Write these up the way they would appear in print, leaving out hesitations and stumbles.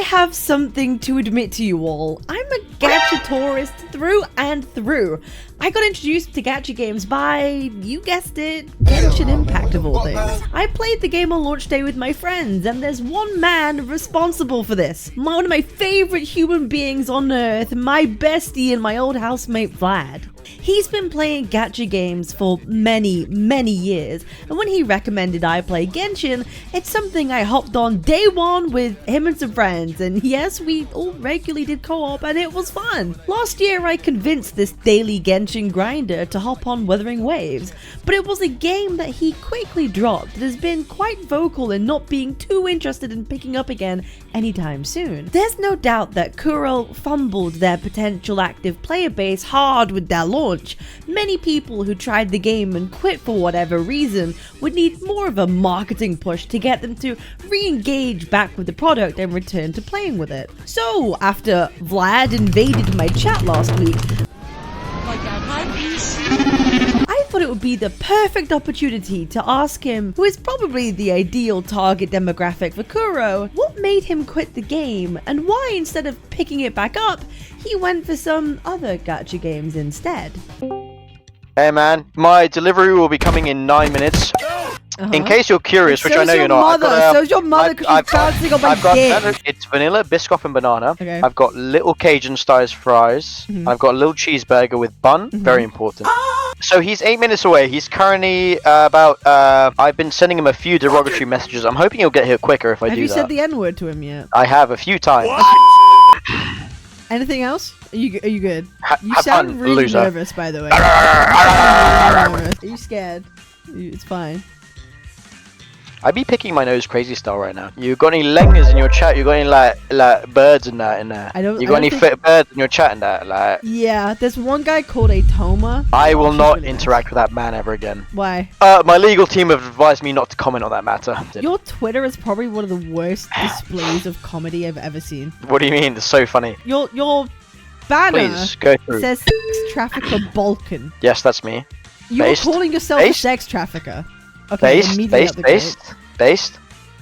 have something to admit to you all. I'm a gacha tourist through and through. I got introduced to gacha games by, you guessed it, Genshin Impact of all things. I played the game on launch day with my friends, and there's one man responsible for this. One of my favorite human beings on earth, my bestie and my old housemate Vlad. He's been playing gacha games for many, many years, and when he recommended I play Genshin, it's something I hopped on day one with him and some friends, and yes, we all regularly did co-op and it was fun. Last year I convinced this daily Genshin grinder to hop on Wuthering Waves, but it was a game that he quickly dropped and has been quite vocal in not being too interested in picking up again anytime soon. There's no doubt that Kuro fumbled their potential active player base hard with their launch. Many people who tried the game and quit for whatever reason would need more of a marketing push to get them to re-engage back with the product and return to playing with it. So, after Vlad invaded my chat last week, I thought it would be the perfect opportunity to ask him, who is probably the ideal target demographic for Kuro, what made him quit the game and why instead of picking it back up, he went for some other gacha games instead. Hey man, my delivery will be coming in 9 minutes. In case you're curious, which I know you're not. So's your mother because she's bouncing on my dick. It's vanilla, biscoff and banana. Okay. I've got little Cajun style fries. I've got a little cheeseburger with bun. Very important. So he's 8 minutes away. He's currently I've been sending him a few derogatory messages. I'm hoping he'll get here quicker if I do that. Have you said the N-word to him yet? I have a few times. Anything else? Are you good? You have sound fun, really loser. nervous, by the way. Are you scared? It's fine. I be picking my nose crazy style right now. You got any lengers in your chat? You got any like birds in that in there? You got any fit birds in your chat in that? Like. Yeah, there's one guy called Atoma. I will not interact with that man ever again. Why? My legal team have advised me not to comment on that matter. Your Twitter is probably one of the worst displays of comedy I've ever seen. What do you mean? It's so funny. Your banner Please, go through. says sex trafficker Balkan. Yes, that's me. You're calling yourself a sex trafficker. Okay, Based.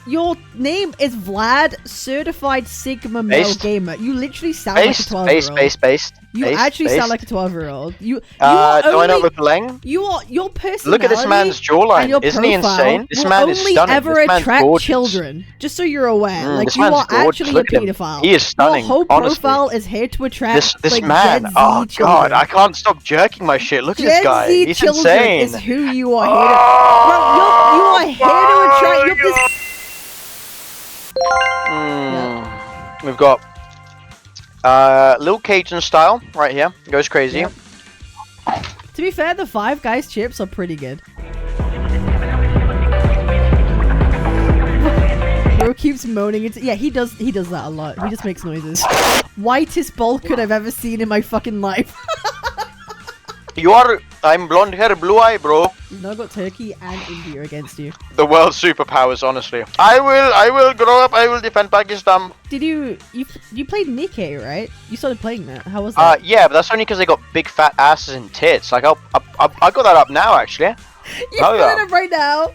Your name is Vlad, certified Sigma male gamer. You literally sound like a 12-year-old. Based. You actually sound like a 12-year-old. Do I not look leng? Your personality. Look at this man's jawline. Isn't he insane? This man is stunning. Ever this man's attract gorgeous. children. Just so you're aware, like this you are gorgeous. actually a pedophile. He is stunning. Your whole honestly. profile is here to attract this like, man. Gen Z oh children. god, I can't stop jerking my shit. Look at this guy. Gen Z He's children insane. is who you are here to. Bro, you are here to attract. You're this. We've got little Cajun style right here. Goes crazy. Yep. To be fair, the Five Guys chips are pretty good. Bro keeps moaning. He does that a lot. He just makes noises. Whitest Balkan I've ever seen in my fucking life. I'm blonde hair, blue eye, bro. You've now got Turkey and India against you. The world's superpowers, honestly. I will grow up. I will defend Pakistan. Did you played Nikkei, right? You started playing that. How was that? Yeah, but that's only because they got big fat asses and tits. Like I got that up now, actually. You've got it up right now.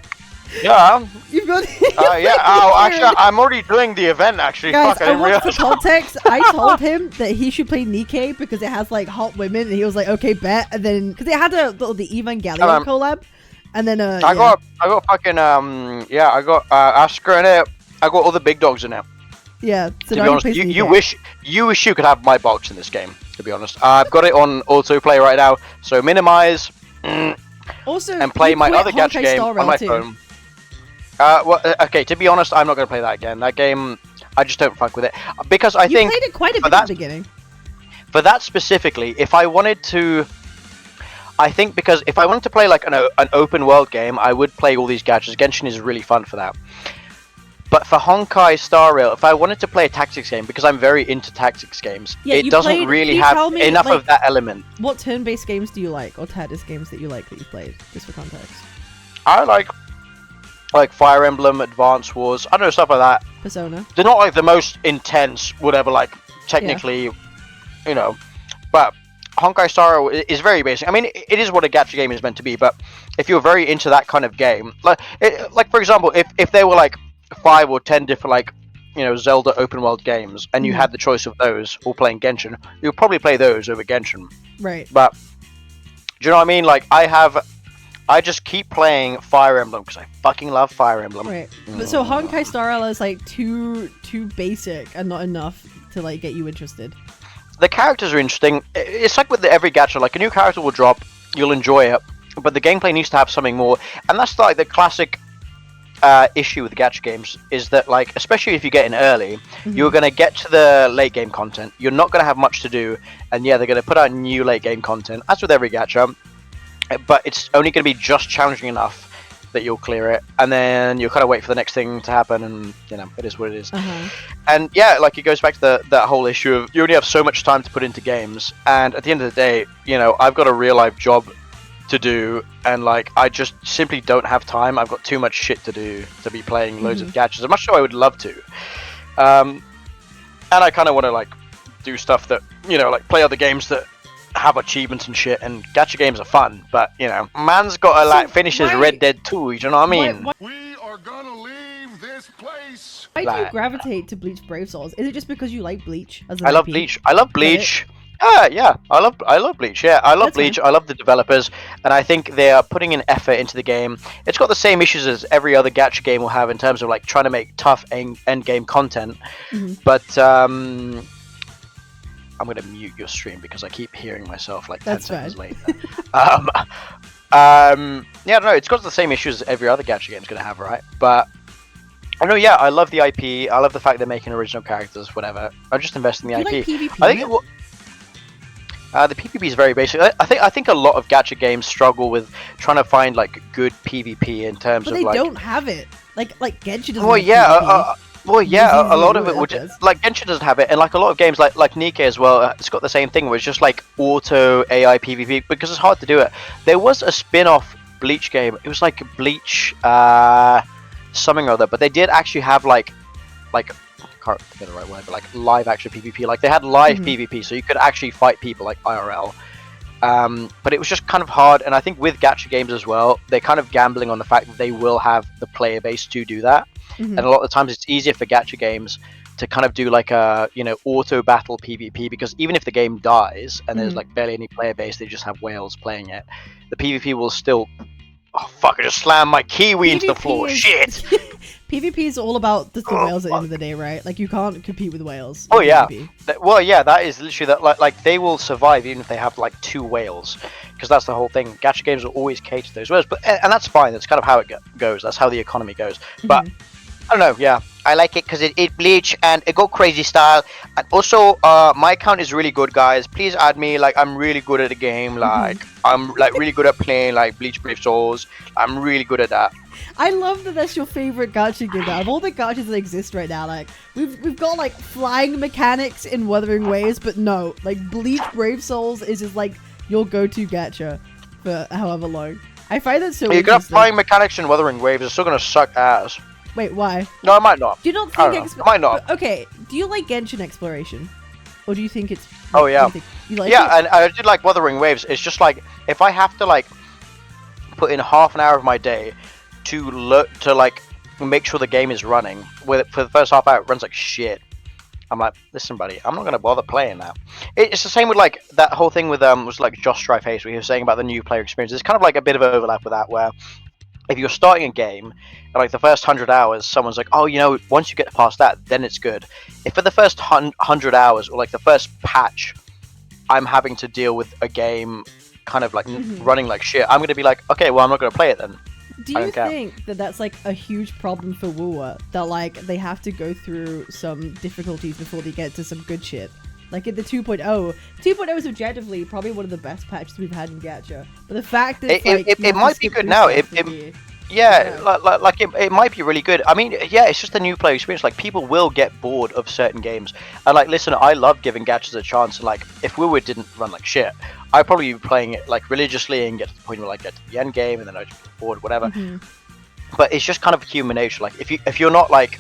Yeah. You've got. Yeah. Oh, actually, I'm already doing the event. Actually, guys, fuck, I didn't realize. For context, I told him that he should play Nikkei because it has like hot women, and he was like, "Okay, bet." And then because it had the Evangelion collab, and then I got fucking I got Asuka in it. I got all the big dogs in it. Yeah. So to be honest, you wish you could have my box in this game. To be honest, I've got it on autoplay right now. So minimize. Also, and play my other gacha game on my phone. Okay, to be honest, I'm not going to play that again. That game, I just don't fuck with it. Because I think... You played it quite a bit at the beginning. For that specifically, if I wanted to... I think because if I wanted to play like an open world game, I would play all these gachas. Genshin is really fun for that. But for Honkai Star Rail, if I wanted to play a tactics game, because I'm very into tactics games, it doesn't really have enough of that element. What turn-based games do you like? Or tactics games that you like that you've played? Just for context. I like Fire Emblem, Advance Wars, I don't know, stuff like that. Persona. They're not like the most intense, whatever, like, technically, you know. But Honkai Star Rail is very basic. I mean, it is what a gacha game is meant to be, but if you're very into that kind of game, like for example, if there were like 5 or 10 different like Zelda open world games, and you had the choice of those or playing Genshin, you'll probably play those over Genshin. Right. But do you know what I mean? Like I just keep playing Fire Emblem because I fucking love Fire Emblem. Right. But so Honkai Star Rail is like too basic and not enough to like get you interested. The characters are interesting. It's like with every gacha, like a new character will drop, you'll enjoy it, but the gameplay needs to have something more. And that's like the classic issue with gacha games is that, like, especially if you get in early, you're going to get to the late game content. You're not going to have much to do, and yeah, they're going to put out new late game content, as with every gacha. But it's only going to be just challenging enough that you'll clear it, and then you'll kind of wait for the next thing to happen, and it is what it is. And yeah, like it goes back to that whole issue of you only have so much time to put into games, and at the end of the day, I've got a real life job to do, and like I just simply don't have time. I've got too much shit to do to be playing loads of gachas, as much as I would love to. And I kind of want to like do stuff that like play other games that have achievements and shit, and gacha games are fun, but man's got to like finish his Red Dead 2, you know what I mean? We are gonna leave this place. Why do you gravitate to Bleach Brave Souls? Is it just because you like Bleach? As an I love IP? Bleach. I love Bleach. Yeah, I love Bleach. Yeah, I love That's Bleach. fine. I love the developers, and I think they are putting in effort into the game. It's got the same issues as every other gacha game will have in terms of like trying to make tough end game content, but I'm going to mute your stream because I keep hearing myself like 10 seconds later. Yeah, I don't know. It's got the same issues every other gacha game is going to have, right? But I know, yeah, I love the IP. I love the fact they're making original characters, whatever. I just invest in the IP. Like PvP? I think the PvP is very basic. I think a lot of gacha games struggle with trying to find like good PvP in terms But of they like. don't have it. Like Genshin doesn't. Well, have yeah. PvP. Well, yeah, a lot of it Wuwa would does. like Genshin doesn't have it, and like a lot of games like Nikke as well. It's got the same thing where it's just like auto AI PvP because it's hard to do it. There was a spin-off Bleach game. It was like Bleach something or other, but they did actually have like I can't think of the right word, but like live action PvP. Like they had live PvP, so you could actually fight people like IRL. But it was just kind of hard, and I think with gacha games as well, they're kind of gambling on the fact that they will have the player base to do that. And a lot of the times it's easier for gacha games to kind of do like a auto battle PvP, because even if the game dies and there's like barely any player base, they just have whales playing it, the PvP will still. Oh fuck, I just slammed my kiwi into the floor. Shit. PvP is all about just the whales at the end of the day, right? Like you can't compete with whales. Oh in yeah. PvP. Well, yeah, that is literally that. Like they will survive even if they have like 2 whales, because that's the whole thing. Gacha games will always cater to those whales, and that's fine. That's kind of how it goes. That's how the economy goes. But I don't know. Yeah, I like it because it Bleach and it go crazy style, and also my account is really good, guys. Please add me. Like I'm really good at the game. Like I'm like really good at playing like Bleach Brave Souls. I'm really good at that. I love that that's your favorite gacha game. Out of all the gachas that exist right now, like we've got like flying mechanics in Wuthering Waves, but no, like Bleach Brave Souls is just like your go-to gacha for however long. I find that so You can have interesting. flying mechanics in Wuthering Waves. It's still gonna suck ass. Wait, why? No, I might not. Do you not I think don't know. It might not. Okay, do you like Genshin exploration? Or do you think it's Oh yeah. you like Yeah, it? and I did like Wuthering Waves. It's just like if I have to like put in half an hour of my day to like make sure the game is running, for the first half hour it runs like shit. I'm like, listen, buddy, I'm not gonna bother playing that. It's the same with like that whole thing with was like Josh Strife Hayes, where he was saying about the new player experience. There's kind of like a bit of overlap with that, where if you're starting a game, and like the first 100 hours, someone's like, oh, once you get past that, then it's good. If for the first 100 hours, or like the first patch, I'm having to deal with a game kind of like running like shit, I'm going to be like, okay, well, I'm not going to play it then. Do you think that that's like a huge problem for WuWa? That like they have to go through some difficulties before they get to some good shit? Like in the 2.0, 2.0 is objectively probably one of the best patches we've had in Gacha. But the fact that it might be good now. It might be really good. I mean, yeah, it's just a new player experience. Like people will get bored of certain games. And like, listen, I love giving gachas a chance. And like, if WuWa didn't run like shit, I'd probably be playing it like religiously and get to the point where like get to the end game and then I'd just get bored, whatever. But it's just kind of human nature. Like if you're not like,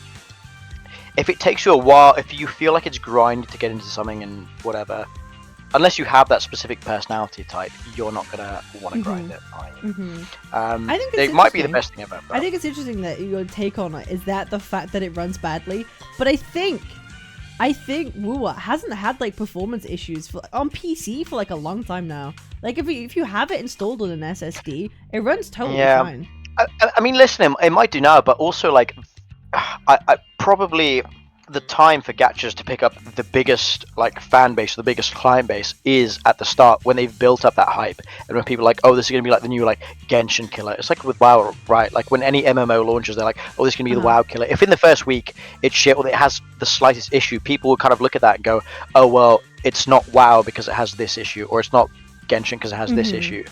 if it takes you a while, if you feel like it's grindy to get into something and whatever, unless you have that specific personality type, you're not gonna want to grind it. Are you? I think it's it might be the interesting. best thing ever. I think it's interesting that your take on it is that the fact that it runs badly, but I think WuWa hasn't had like performance issues on PC for like a long time now. Like if you have it installed on an SSD, it runs totally fine. I mean, listen, it might do now, but also like, I probably the time for gachas to pick up the biggest like fan base, the biggest client base is at the start when they've built up that hype, and when people are like, oh, this is gonna be like the new like Genshin killer. It's like with WoW, right? Like when any MMO launches, they're like, oh, this is gonna be the WoW killer. If in the first week it's shit or it has the slightest issue, people will kind of look at that and go, oh well, it's not WoW because it has this issue, or it's not Genshin because it has this issue.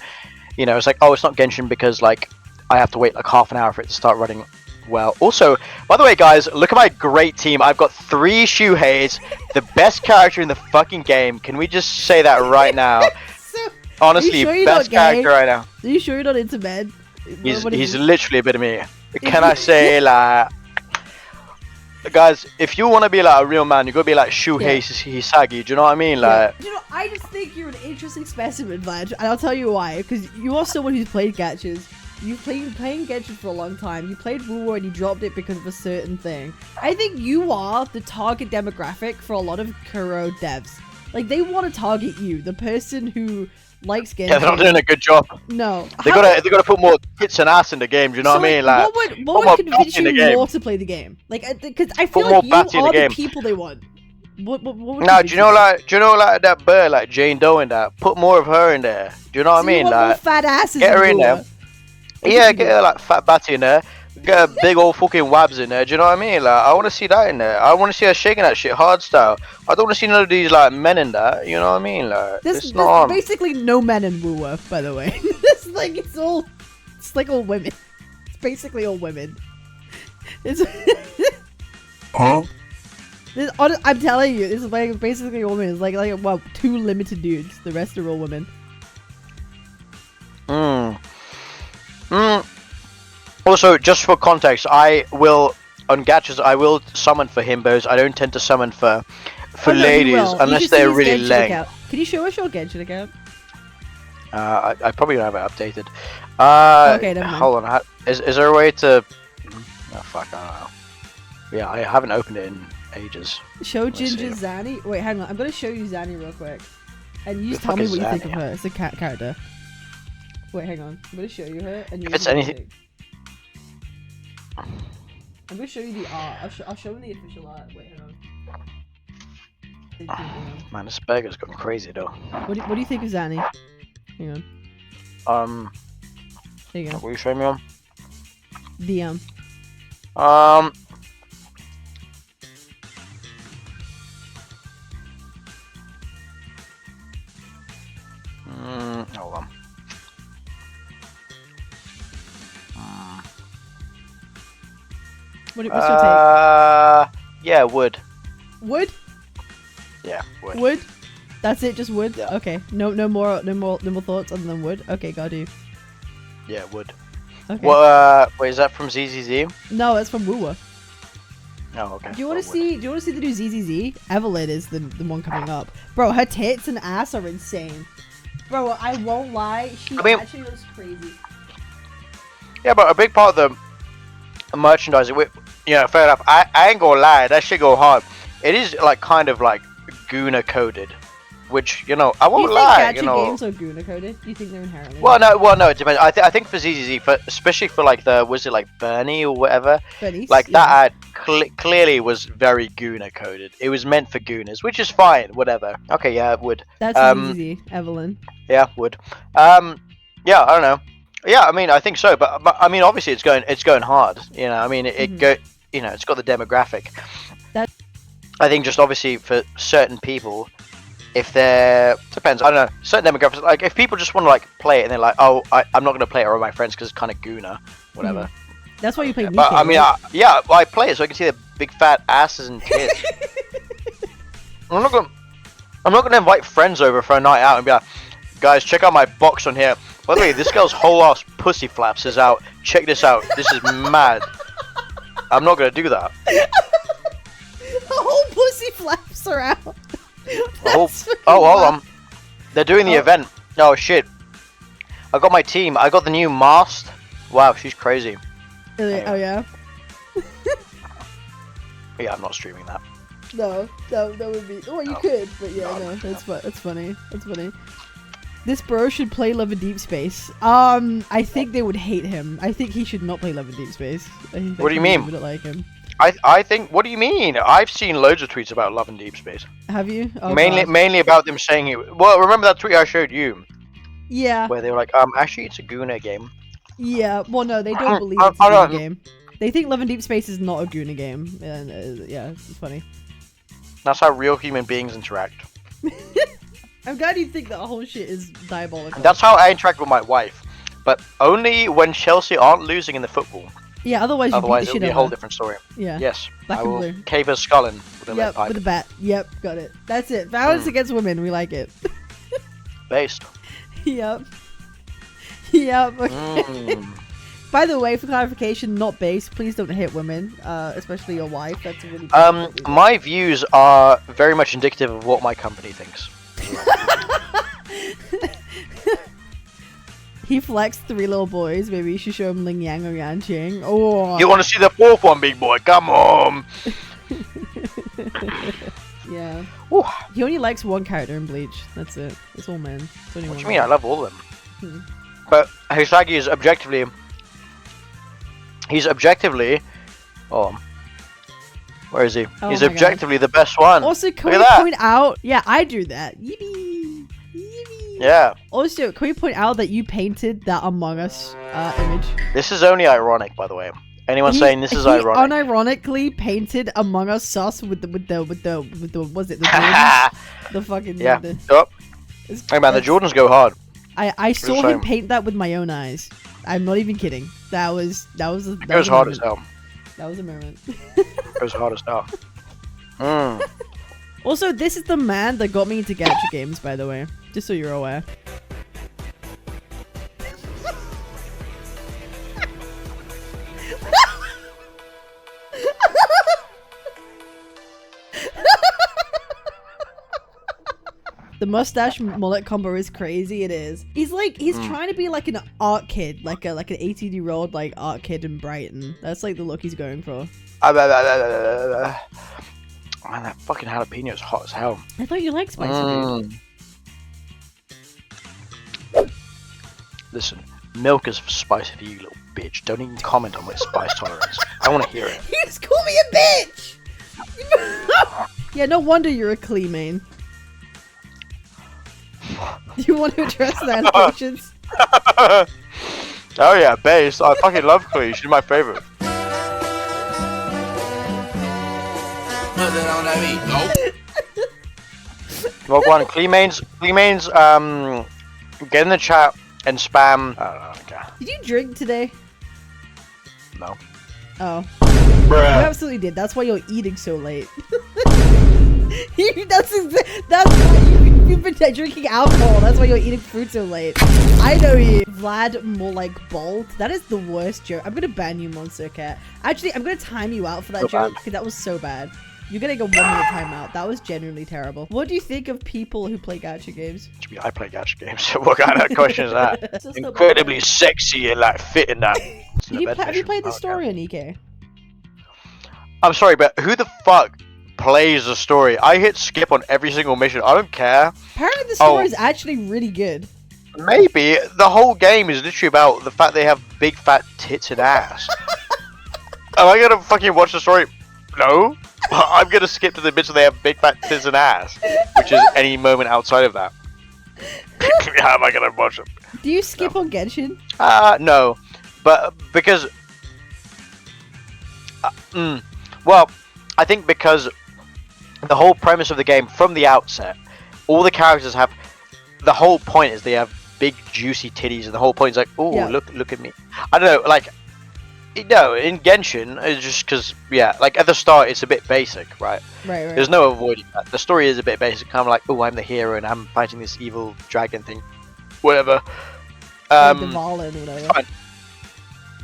You know, it's like, oh, it's not Genshin because like I have to wait like half an hour for it to start running well. Also, by the way, guys, look at my great team. I've got 3 Shuheis, the best character in the fucking game. Can we just say that right now? Honestly, sure best character right now. Are you sure you're not into men? He's literally a bit of me. Can I say like, guys, if you want to be like a real man, you gotta be like Shuhei Hisagi. Do you know what I mean? Like, you know, I just think you're an interesting specimen, Vlad, and I'll tell you why. Because you are someone who's played gachas. You've been playing Genshin for a long time. You played WuWa and you dropped it because of a certain thing. I think you are the target demographic for a lot of Kuro devs. Like, they want to target you, the person who likes Genshin. yeah, they're not doing a good job. No. They gotta put more tits and ass in the game. Do you know what I mean? Like, what would convince you more to play the game? Like, because I feel like you are the people they want. What would no, do you know like that bird, like Jane Doe in that? Put more of her in there. Do you know what I mean? You want like, more fat asses get her in there. Yeah, get her like fat batty in there. Get a big old fucking wabs in there. Do you know what I mean? Like, I want to see that in there. I want to see her shaking that shit hard style. I don't want to see none of these like men in that. You know what I mean? Like, there's not on. basically no men in WuWa, by the way. It's like all women. It's basically all women. It's Huh? I'm telling you, it's like basically all women. It's like well, 2 limited dudes. The rest are all women. Also, just for context, I will on gachas. I will summon for himbos. I don't tend to summon for ladies unless they're really lame. Can you show us your Genshin account? I probably don't have it updated. Okay, never mind. Hold on. Is there a way to? Oh fuck, I don't know. Yeah, I haven't opened it in ages. Show Ginger Zanny. Wait, hang on. I'm gonna show you Zanny real quick, and you just tell me what you think of her. It's a cat character. Wait, hang on. I'm gonna show you her, and you. If it's anything. I'm gonna show you the art. I'll show you the official art. Wait, hang on. Man, this burger's gone crazy though. What do you think of Zanny? Hang on. There you go. What are you showing me on? DM. Hold on. What's your take? Yeah, wood. Wood? Yeah, wood. Wood? That's it, just wood? Yeah. Okay. No more thoughts other than wood? Okay, got you. Yeah, wood. Okay. Well, wait, is that from ZZZ? No, it's from WuWa. Oh, okay. Do you want to see the new ZZZ? Evelyn is the one coming up. Bro, her tits and ass are insane. Bro, I won't lie, actually looks crazy. Yeah, but a big part of the merchandising, fair enough. I ain't gonna lie, that shit go hard. It is like kind of like Guna coded, which I won't lie. Do you think gacha games are Guna coded? Do you think they're inherently? Well, no, it depends. I think for ZZZ, especially for like was it like Bernie or whatever? Bernice, like that ad clearly was very Guna coded. It was meant for Gunas, which is fine. Whatever. Okay, yeah, would. That's ZZZ, Evelyn. Yeah, would. Yeah, I don't know. Yeah, I mean, I think so, but I mean, obviously, it's going hard. I mean, it's got the demographic. I think just obviously for certain people, if they're depends. I don't know, certain demographics. Like if people just want to like play it and they're like, oh, I'm not gonna play it with my friends because it's kind of Guna, whatever. That's why you play. But I mean, I play it so I can see the big fat asses and tits. I'm not gonna invite friends over for a night out and be like, guys, check out my box on here. By the way, this girl's whole ass pussy flaps is out. Check this out. This is mad. I'm not gonna do that. The whole pussy flaps are out. Oh, hold on. They're doing the event. Oh shit! I got my team. I got the new Mast. Wow, she's crazy. Anyway. Oh yeah. Yeah, I'm not streaming that. No, that would be. Oh, you could, but yeah, no, that's funny. That's funny. This bro should play Love in Deep Space. I think they would hate him. I think he should not play Love in Deep Space. What do you mean? Wouldn't like him. I think. What do you mean? I've seen loads of tweets about Love in Deep Space. Have you? Oh, mainly about them saying it. Well, remember that tweet I showed you? Yeah. Where they were like, actually, it's a Guna game. Yeah. Well, no, they don't believe it's a Guna game. They think Love in Deep Space is not a Guna game, and yeah, it's funny. That's how real human beings interact. I'm glad you think that whole shit is diabolical. And that's how I interact with my wife, but only when Chelsea aren't losing in the football. Yeah, otherwise it'll be a whole different story. Yeah. Yes. Black I and will blue. cave her skull in with a lead pipe. With a bat. Yep, got it. That's it. Violence against women. We like it. Based. Yep. Yep. Okay. By the way, for clarification, not based. Please don't hit women, especially your wife. That's a really. My views are very much indicative of what my company thinks. He flexed 3 little boys. Maybe you should show him Ling Yang or Yan Qing. Oh. You want to see the 4th one, big boy? Come on. Yeah. Ooh. He only likes one character in Bleach. That's it. That's all, man. What do you mean? I love all of Hmm. them. But Hisagi is objectively. He's objectively. Oh. Where is he? Oh He's my objectively the best one. Also, can Look we at that. point out? Yeah, I do that. Yippee! Yippee! Yeah. Also, can we point out that you painted that Among Us image? This is only ironic, by the way. Anyone saying this is he ironic? unironically painted Among Us sus with the was it the Jordans? The fucking Yeah. The, Hey man, the Jordans go hard. I saw him saying. paint that with my own eyes. I'm not even kidding. That was It goes hard as hell. That was a moment. It goes hard as hell. Also, this is the man that got me into gacha games, by the way. Just so you're aware. The mustache mullet combo is crazy. It is. He's trying to be like an art kid, like an 18-year-old like art kid in Brighton. That's like the look he's going for. Man, that fucking jalapeno is hot as hell. I thought you liked spicy food. Listen, milk is spicy for you, little bitch. Don't even comment on my spice tolerance. I want to hear it. You just called me a bitch. Yeah, no wonder you're a Klee main. Do you want to address the allegations? Oh yeah, base. I fucking love Klee. She's my favorite. Well, go on, Klee mains, get in the chat and spam. I don't know, okay. Did you drink today? No. Oh. Bruh. You absolutely did. That's why you're eating so late. That's why you've been drinking alcohol. That's why you're eating food so late. I know you. Vlad more like Bolt. That is the worst joke. I'm gonna ban you, Monster Cat. Actually, I'm gonna time you out for that joke because that was so bad. You're getting a 1 minute timeout. That was genuinely terrible. What do you think of people who play gacha games? I play gacha games. What kind of question is that? Incredibly sexy and like fit in that. Have you played the story on EK? I'm sorry, but who the fuck plays the story? I hit skip on every single mission. I don't care. Apparently the story is actually really good. Maybe. The whole game is literally about the fact they have big fat tits and ass. Am I gonna fucking watch the story? No. I'm gonna skip to the bits where they have big fat tits and ass, which is any moment outside of that. How am I gonna watch them? Do you skip on Genshin? No. But because... well, I think because the whole premise of the game from the outset, all the characters have... The whole point is they have big juicy titties, and the whole point is like, oh, yeah. look at me. I don't know, like... No, in Genshin, it's just because, yeah, like at the start it's a bit basic, right? Right. There's no avoiding that. The story is a bit basic, kind of like, oh, I'm the hero and I'm fighting this evil dragon thing. Whatever. The Valen or whatever. Fine.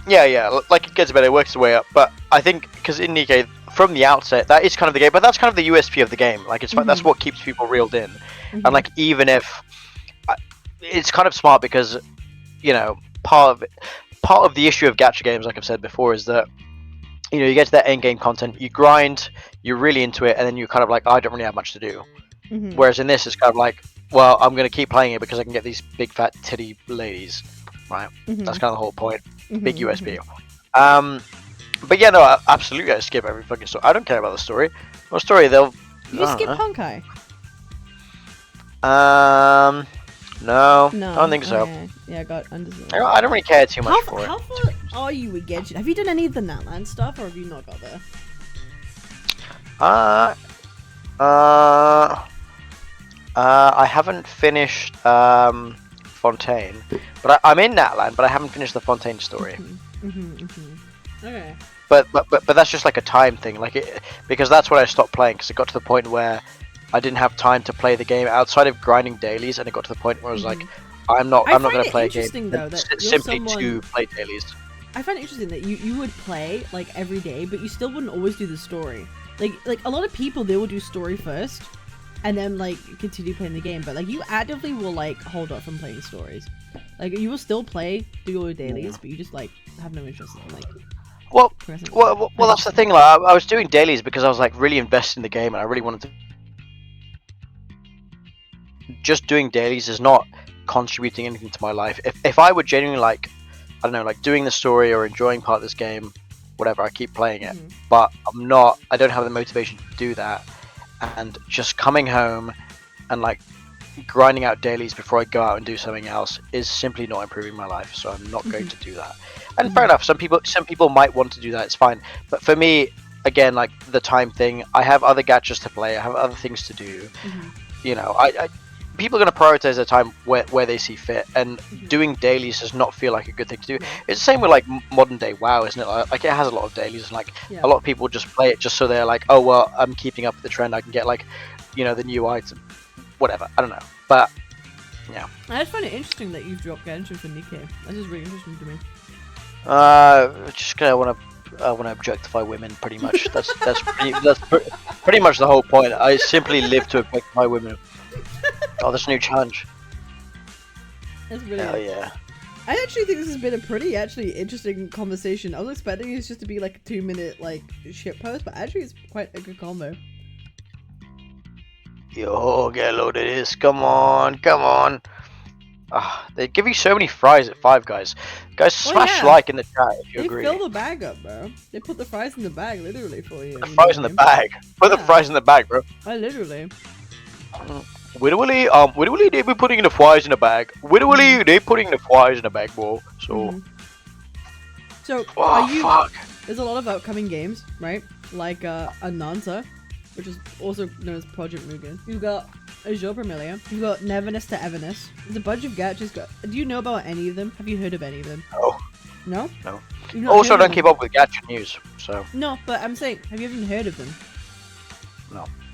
Yeah, like it gets better, it works its way up. But I think, because in Nikkei, from the outset, that is kind of the game, but that's kind of the USP of the game. Like, it's that's what keeps people reeled in. And like, even if it's kind of smart because, you know, part of the issue of gacha games, like I've said before, is that, you know, you get to that end game content, you grind, you're really into it, and then you're kind of like, I don't really have much to do. Whereas in this, it's kind of like, well, I'm going to keep playing it because I can get these big fat titty ladies, right? That's kind of the whole point. Big USB. But yeah, no, absolutely, I skip every fucking story. I don't care about the story. Well, story, they'll... You skip Honkai? No, I don't think so. Okay. Yeah, I got understood. I don't really care too much for it. How far are you with Genshin? Have you done any of the Natland stuff, or have you not got there? I haven't finished Fontaine, but I'm in Natland, but I haven't finished the Fontaine story. Okay. But that's just like a time thing, because that's when I stopped playing, because it got to the point where I didn't have time to play the game outside of grinding dailies, and it got to the point where I was like, I'm not going to play a game though, that simply to play dailies. I find it interesting that you would play like every day, but you still wouldn't always do the story. Like a lot of people, they will do story first, and then like continue playing the game. But like you actively will like hold up from playing stories. Like you will still do your dailies, but you just like have no interest in like. Well, that's the thing. Like, I was doing dailies because I was like really invested in the game, and I really wanted to. Just doing dailies is not contributing anything to my life. If I were genuinely like, I don't know, like doing the story or enjoying part of this game, whatever, I keep playing it. But I don't have the motivation to do that. And just coming home and like grinding out dailies before I go out and do something else is simply not improving my life. So I'm not going to do that. And fair enough, some people might want to do that, it's fine. But for me, again, like the time thing, I have other gachas to play, I have other things to do. You know, people are going to prioritize their time where they see fit, and doing dailies does not feel like a good thing to do. It's the same with like modern day WoW, isn't it? Like it has a lot of dailies, and like a lot of people just play it just so they're like, oh well, I'm keeping up with the trend, I can get like, you know, the new item, whatever. I don't know, but yeah. I just find it interesting that you've dropped Genshin for Nikkei. That's just really interesting to me. Just because I want to objectify women, pretty much. That's pretty much the whole point. I simply live to objectify women. Oh, there's a new challenge. That's really Hell yeah. I actually think this has been a pretty interesting conversation. I was expecting it just to be like a 2-minute like shit post, but actually it's quite a good combo. Yo, get a load of this. Come on. They give you so many fries at Five Guys. Guys, smash like in the chat if you agree. They fill the bag up, bro. They put the fries in the bag literally for you. The fries in the bag. Put the fries in the bag, bro. I literally. Willy, they be putting the fries in the bag. Willy, they putting the fries in the bag, bro. So. So, fuck. There's a lot of upcoming games, right? Like Ananta, which is also known as Project Mugen. You've got Azure Premilia. You've got Neverness to Everness. There's a bunch of gachas. Do you know about any of them? Have you heard of any of them? No. No? Also, don't keep up with gacha news, so. No, but I'm saying, have you even heard of them?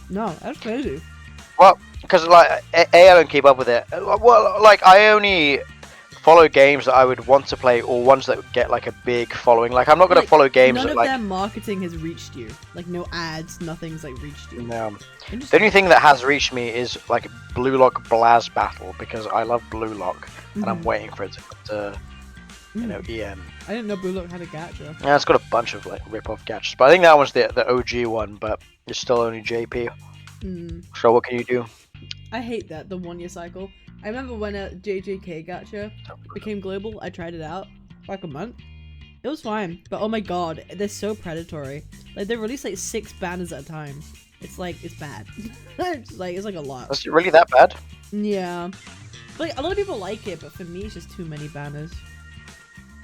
No, that's crazy. Well, because like I don't keep up with it. Well, like I only follow games that I would want to play, or ones that would get like a big following. Like I'm not going to follow games none that of like their marketing has reached you. Like no ads, nothing's like reached you. No. The only thing that has reached me is like Blue Lock Blaz Battle, because I love Blue Lock and I'm waiting for it to come to you know, EM. I didn't know Blue Lock had a gacha. Yeah, it's got a bunch of like rip-off gachas, but I think that was the OG one, but it's still only JP. So what can you do? I hate that, the 1 year cycle. I remember when a JJK gacha became global, I tried it out for like a month. It was fine, but oh my god, they're so predatory. Like they release like 6 banners at a time. It's like, it's bad. it's like a lot. Was it really that bad? Yeah. But, like, a lot of people like it, but for me it's just too many banners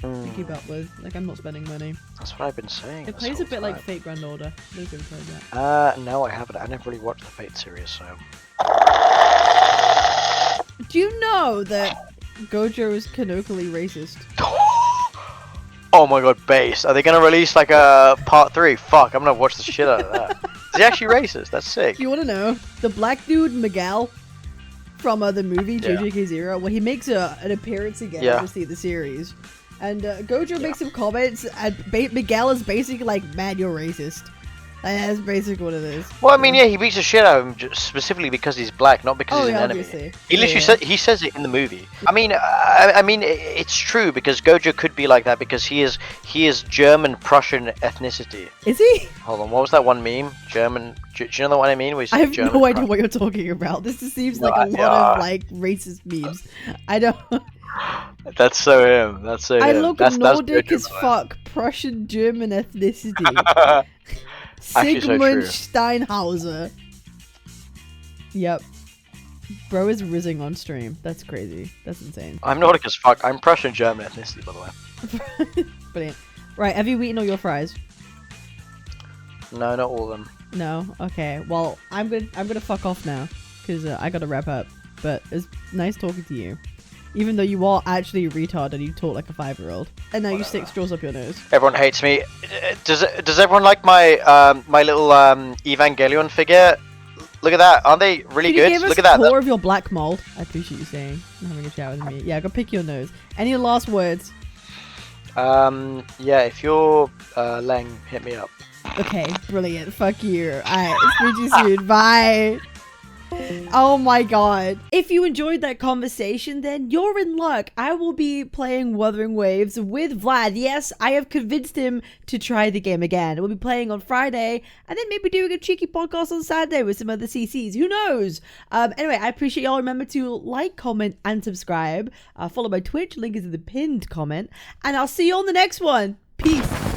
to keep up with. Like I'm not spending money. That's what I've been saying. It plays a bit like Fate Grand Order. I don't know if you've tried that. No, I haven't. I never really watched the Fate series, so. Do you know that Gojo is canonically racist? Oh my god, base. Are they gonna release like a part 3? Fuck, I'm gonna watch the shit out of that. Is he actually racist? That's sick. You wanna know? The black dude, Miguel, from the movie JJK Zero, well, he makes an appearance again, obviously, in the series. And Gojo makes some comments, and Miguel is basically like, man, you're racist. That's basically what it is. Well, I mean, yeah, he beats the shit out of him specifically because he's black, not because he's an enemy. Obviously. He literally he says it in the movie. I mean, it's true because Gojo could be like that because he is German Prussian ethnicity. Is he? Hold on, what was that one meme? German. Do you know what I mean? I have no idea what you're talking about. This just seems like a lot of like racist memes. I don't. That's so him. That's so I him. look That's Nordic Gojo, as fuck. Prussian German ethnicity. Actually, so Sigmund true. Steinhauser. Yep. Bro is rizzing on stream. That's crazy. That's insane. I'm Nordic as fuck. I'm Prussian German ethnicity, by the way. Brilliant. Right, have you eaten all your fries? No, not all of them. No? Okay. Well, I'm gonna fuck off now. Because I gotta wrap up. But it's nice talking to you. Even though you are actually a retard and you talk like a 5-year-old. And now you stick straws up your nose. Everyone hates me. Does everyone like my my little Evangelion figure? Look at that. Aren't they really Can you good? give us Look at that. a tour of your black mold? I appreciate you saying having a chat with me. Yeah, go pick your nose. Any last words? Yeah, if you're Leng, hit me up. Okay, brilliant. Fuck you. Alright, speak to you soon. Bye. Oh my god. If you enjoyed that conversation, then you're in luck. I will be playing Wuthering Waves with Vlad. Yes, I have convinced him to try the game again. We'll be playing on Friday, and then maybe doing a cheeky podcast on Saturday with some other CCs. Who knows? Anyway, I appreciate y'all. Remember to like, comment, and subscribe. Follow my Twitch. Link is in the pinned comment. And I'll see you on the next one. Peace.